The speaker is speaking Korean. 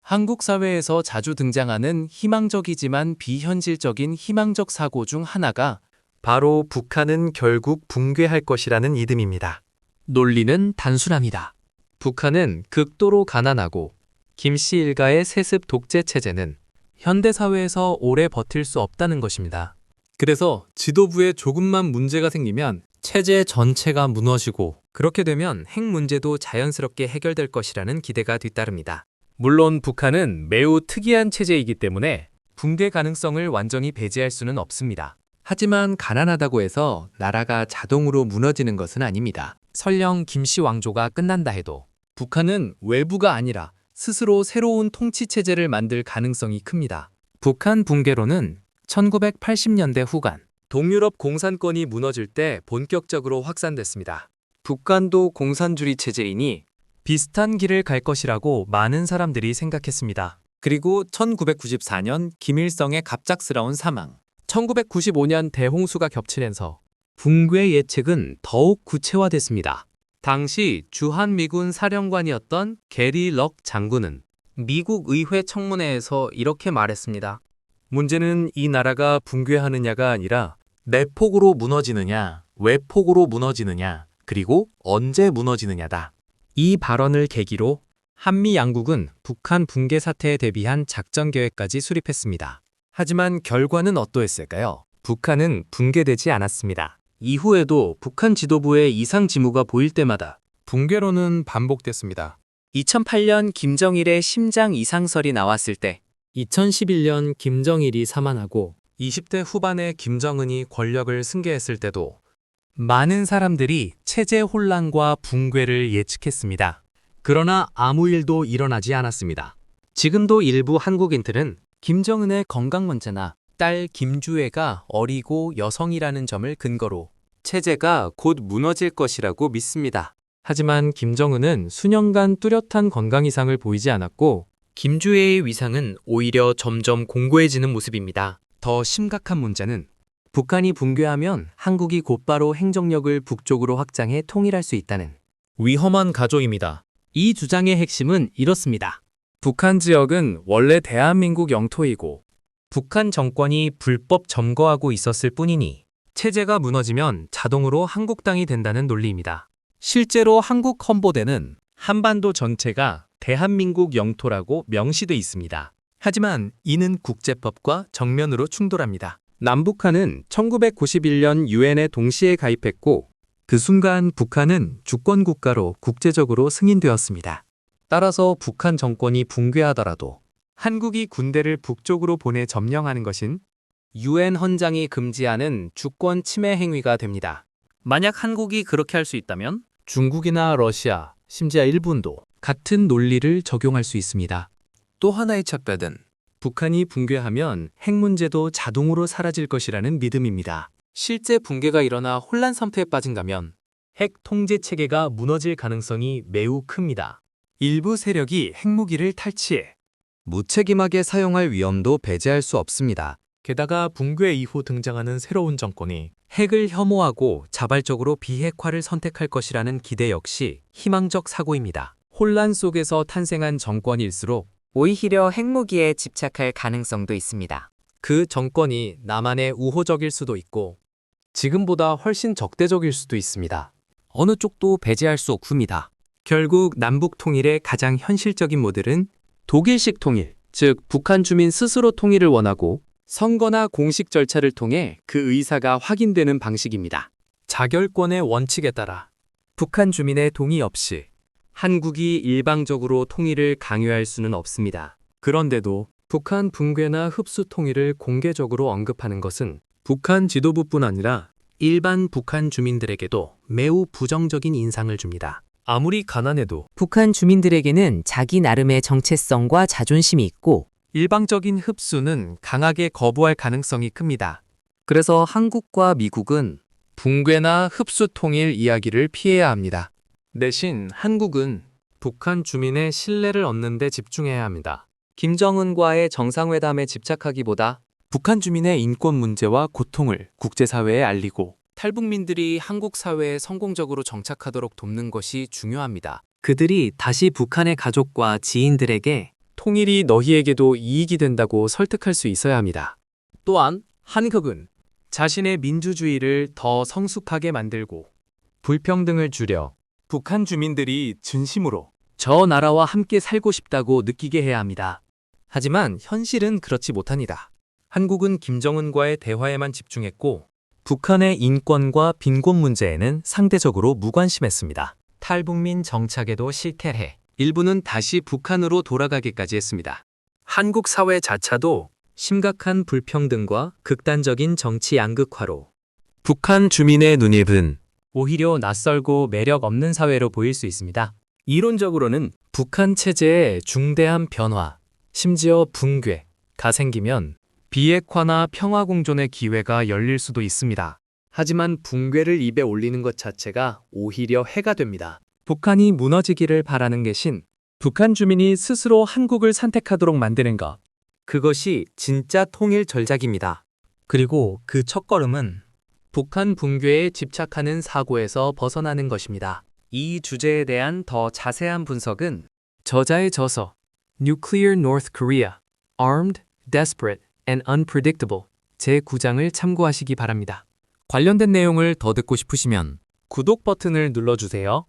한국 사회에서 자주 등장하는 희망적이지만 비현실적인 희망적 사고 중 하나가 바로 북한은 결국 붕괴할 것이라는 이듬입니다. 논리는 단순합니다. 북한은 극도로 가난하고 김씨 일가의 세습 독재 체제는 현대 사회에서 오래 버틸 수 없다는 것입니다. 그래서 지도부에 조금만 문제가 생기면 체제 전체가 무너지고 그렇게 되면 핵 문제도 자연스럽게 해결될 것이라는 기대가 뒤따릅니다. 물론 북한은 매우 특이한 체제이기 때문에 붕괴 가능성을 완전히 배제할 수는 없습니다. 하지만 가난하다고 해서 나라가 자동으로 무너지는 것은 아닙니다. 설령 김씨 왕조가 끝난다 해도 북한은 외부가 아니라 스스로 새로운 통치 체제를 만들 가능성이 큽니다. 북한 붕괴론은 1980년대 후반 동유럽 공산권이 무너질 때 본격적으로 확산됐습니다. 북한도 공산주의 체제이니 비슷한 길을 갈 것이라고 많은 사람들이 생각했습니다. 그리고 1994년 김일성의 갑작스러운 사망, 1995년 대홍수가 겹치면서 붕괴 예측은 더욱 구체화됐습니다. 당시 주한미군 사령관이었던 게리 럭 장군은 미국 의회 청문회에서 이렇게 말했습니다. 문제는 이 나라가 붕괴하느냐가 아니라 내폭으로 무너지느냐, 외폭으로 무너지느냐, 그리고 언제 무너지느냐다. 이 발언을 계기로 한미 양국은 북한 붕괴 사태에 대비한 작전 계획까지 수립했습니다. 하지만 결과는 어떠했을까요? 북한은 붕괴되지 않았습니다. 이후에도 북한 지도부의 이상 징후가 보일 때마다 붕괴론은 반복됐습니다. 2008년 김정일의 심장 이상설이 나왔을 때, 2011년 김정일이 사망하고 20대 후반에 김정은이 권력을 승계했을 때도 많은 사람들이 체제 혼란과 붕괴를 예측했습니다. 그러나 아무 일도 일어나지 않았습니다. 지금도 일부 한국인들은 김정은의 건강 문제나 딸 김주애가 어리고 여성이라는 점을 근거로 체제가 곧 무너질 것이라고 믿습니다. 하지만 김정은은 수년간 뚜렷한 건강 이상을 보이지 않았고 김주애의 위상은 오히려 점점 공고해지는 모습입니다. 더 심각한 문제는 북한이 붕괴하면 한국이 곧바로 행정력을 북쪽으로 확장해 통일할 수 있다는 위험한 가조입니다. 이 주장의 핵심은 이렇습니다. 북한 지역은 원래 대한민국 영토이고 북한 정권이 불법 점거하고 있었을 뿐이니 체제가 무너지면 자동으로 한국 땅이 된다는 논리입니다. 실제로 한국 헌법에는 한반도 전체가 대한민국 영토라고 명시돼 있습니다. 하지만 이는 국제법과 정면으로 충돌합니다. 남북한은 1991년 유엔에 동시에 가입했고 그 순간 북한은 주권국가로 국제적으로 승인되었습니다. 따라서 북한 정권이 붕괴하더라도 한국이 군대를 북쪽으로 보내 점령하는 것은 유엔 헌장이 금지하는 주권 침해 행위가 됩니다. 만약 한국이 그렇게 할 수 있다면 중국이나 러시아, 심지어 일본도 같은 논리를 적용할 수 있습니다. 또 하나의 척박은 북한이 붕괴하면 핵 문제도 자동으로 사라질 것이라는 믿음입니다. 실제 붕괴가 일어나 혼란 상태에 빠진다면 핵 통제 체계가 무너질 가능성이 매우 큽니다. 일부 세력이 핵무기를 탈취해 무책임하게 사용할 위험도 배제할 수 없습니다. 게다가 붕괴 이후 등장하는 새로운 정권이 핵을 혐오하고 자발적으로 비핵화를 선택할 것이라는 기대 역시 희망적 사고입니다. 혼란 속에서 탄생한 정권일수록 오히려 핵무기에 집착할 가능성도 있습니다. 그 정권이 남한에 우호적일 수도 있고 지금보다 훨씬 적대적일 수도 있습니다. 어느 쪽도 배제할 수 없습니다. 결국 남북 통일의 가장 현실적인 모델은 독일식 통일, 즉 북한 주민 스스로 통일을 원하고 선거나 공식 절차를 통해 그 의사가 확인되는 방식입니다. 자결권의 원칙에 따라 북한 주민의 동의 없이 한국이 일방적으로 통일을 강요할 수는 없습니다. 그런데도 북한 붕괴나 흡수 통일을 공개적으로 언급하는 것은 북한 지도부뿐 아니라 일반 북한 주민들에게도 매우 부정적인 인상을 줍니다. 아무리 가난해도 북한 주민들에게는 자기 나름의 정체성과 자존심이 있고 일방적인 흡수는 강하게 거부할 가능성이 큽니다. 그래서 한국과 미국은 붕괴나 흡수 통일 이야기를 피해야 합니다. 대신 한국은 북한 주민의 신뢰를 얻는 데 집중해야 합니다. 김정은과의 정상회담에 집착하기보다 북한 주민의 인권 문제와 고통을 국제사회에 알리고 탈북민들이 한국 사회에 성공적으로 정착하도록 돕는 것이 중요합니다. 그들이 다시 북한의 가족과 지인들에게 통일이 너희에게도 이익이 된다고 설득할 수 있어야 합니다. 또한 한국은 자신의 민주주의를 더 성숙하게 만들고 불평등을 줄여 북한 주민들이 진심으로 저 나라와 함께 살고 싶다고 느끼게 해야 합니다. 하지만 현실은 그렇지 못합니다. 한국은 김정은과의 대화에만 집중했고 북한의 인권과 빈곤 문제에는 상대적으로 무관심했습니다. 탈북민 정착에도 실패해 일부는 다시 북한으로 돌아가기까지 했습니다. 한국 사회 자체도 심각한 불평등과 극단적인 정치 양극화로 북한 주민의 눈입은 오히려 낯설고 매력 없는 사회로 보일 수 있습니다. 이론적으로는 북한 체제의 중대한 변화, 심지어 붕괴가 생기면 비핵화나 평화공존의 기회가 열릴 수도 있습니다. 하지만 붕괴를 입에 올리는 것 자체가 오히려 해가 됩니다. 북한이 무너지기를 바라는 대신 북한 주민이 스스로 한국을 선택하도록 만드는 것. 그것이 진짜 통일 전략입니다. 그리고 그 첫걸음은 북한 붕괴에 집착하는 사고에서 벗어나는 것입니다. 이 주제에 대한 더 자세한 분석은 저자의 저서 Nuclear North Korea, Armed, Desperate and Unpredictable 제9장을 참고하시기 바랍니다. 관련된 내용을 더 듣고 싶으시면 구독 버튼을 눌러주세요.